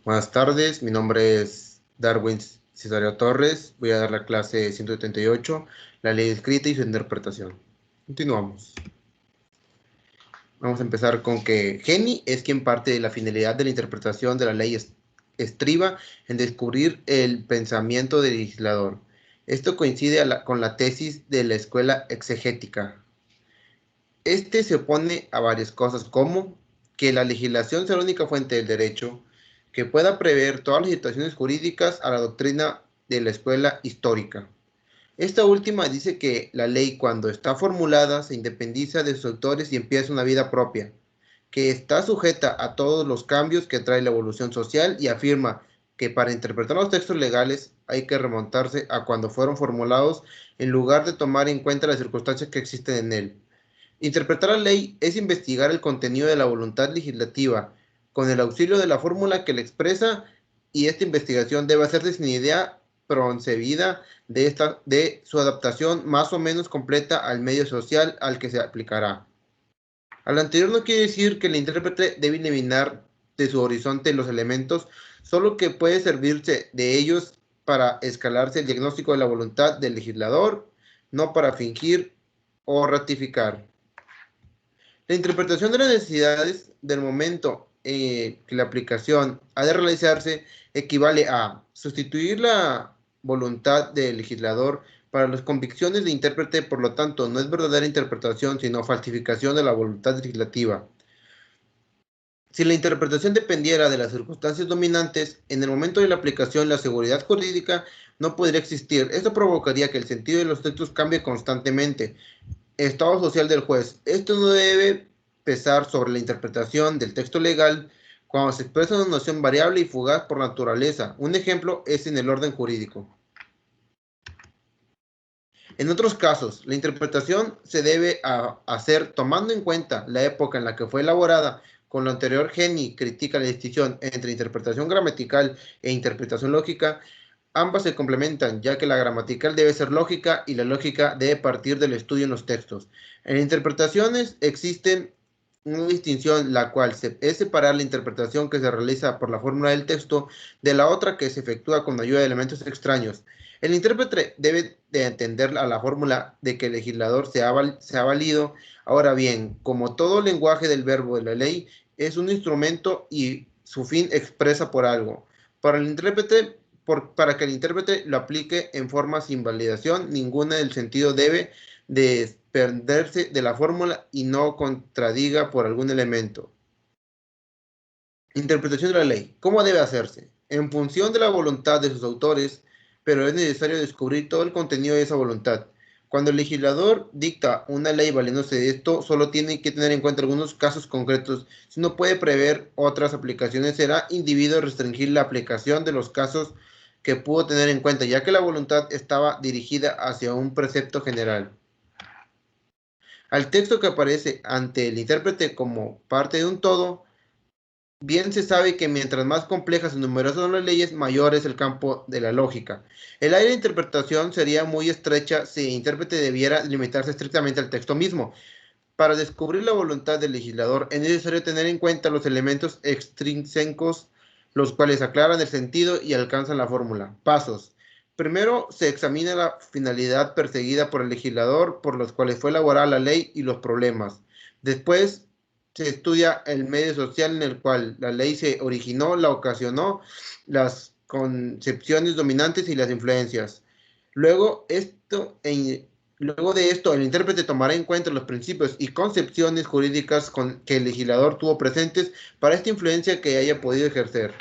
Buenas tardes, mi nombre es Darwin Cesario Torres. Voy a dar la clase 178, la ley escrita y su interpretación. Continuamos. Vamos a empezar con que Geni es quien parte de la finalidad de la interpretación de la ley estriba en descubrir el pensamiento del legislador. Esto coincide con la tesis de la escuela exegética. Este se opone a varias cosas como que la legislación sea la única fuente del derecho, que pueda prever todas las situaciones jurídicas a la doctrina de la escuela histórica. Esta última dice que la ley cuando está formulada se independiza de sus autores y empieza una vida propia, que está sujeta a todos los cambios que trae la evolución social y afirma que para interpretar los textos legales hay que remontarse a cuando fueron formulados en lugar de tomar en cuenta las circunstancias que existen en él. Interpretar la ley es investigar el contenido de la voluntad legislativa con el auxilio de la fórmula que la expresa, y esta investigación debe hacerse sin idea preconcebida de su adaptación más o menos completa al medio social al que se aplicará. Al anterior no quiere decir que el intérprete debe eliminar de su horizonte los elementos, solo que puede servirse de ellos para escalarse el diagnóstico de la voluntad del legislador, no para fingir o ratificar. La interpretación de las necesidades del momento que la aplicación ha de realizarse equivale a sustituir la voluntad del legislador para las convicciones de intérprete. Por lo tanto, no es verdadera interpretación, sino falsificación de la voluntad legislativa. Si la interpretación dependiera de las circunstancias dominantes, en el momento de la aplicación la seguridad jurídica no podría existir. Esto provocaría que el sentido de los textos cambie constantemente. Estado social del juez. Esto no debe pesar sobre la interpretación del texto legal cuando se expresa una noción variable y fugaz por naturaleza. Un ejemplo es en el orden jurídico. En otros casos, la interpretación se debe hacer tomando en cuenta la época en la que fue elaborada. Con lo anterior, Geni critica la distinción entre interpretación gramatical e interpretación lógica. Ambas se complementan, ya que la gramatical debe ser lógica y la lógica debe partir del estudio en los textos. En interpretaciones existen una distinción, la cual es separar la interpretación que se realiza por la fórmula del texto de la otra que se efectúa con ayuda de elementos extraños. El intérprete debe de entender a la fórmula de que el legislador se ha valido. Ahora bien, como todo lenguaje del verbo de la ley, es un instrumento y su fin expresa por algo. Para el intérprete, para que el intérprete lo aplique en forma sin validación, ninguna del sentido debe desprenderse de la fórmula y no contradiga por algún elemento. Interpretación de la ley. ¿Cómo debe hacerse? En función de la voluntad de sus autores, pero es necesario descubrir todo el contenido de esa voluntad. Cuando el legislador dicta una ley valiéndose de esto, solo tiene que tener en cuenta algunos casos concretos. Si no puede prever otras aplicaciones, será individuo restringir la aplicación de los casos que pudo tener en cuenta, ya que la voluntad estaba dirigida hacia un precepto general. Al texto que aparece ante el intérprete como parte de un todo, bien se sabe que mientras más complejas y numerosas son las leyes, mayor es el campo de la lógica. El área de interpretación sería muy estrecha si el intérprete debiera limitarse estrictamente al texto mismo. Para descubrir la voluntad del legislador es necesario tener en cuenta los elementos extrínsecos, los cuales aclaran el sentido y alcanzan la fórmula. Pasos. Primero, se examina la finalidad perseguida por el legislador, por los cuales fue elaborada la ley y los problemas. Después, se estudia el medio social en el cual la ley se originó, la ocasionó, las concepciones dominantes y las influencias. Luego, Luego de esto, el intérprete tomará en cuenta los principios y concepciones jurídicas que el legislador tuvo presentes para esta influencia que haya podido ejercer.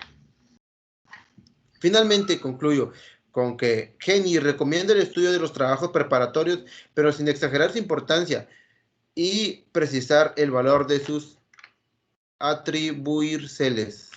Finalmente, concluyo con que Geni recomienda el estudio de los trabajos preparatorios, pero sin exagerar su importancia y precisar el valor de sus atribuírseles.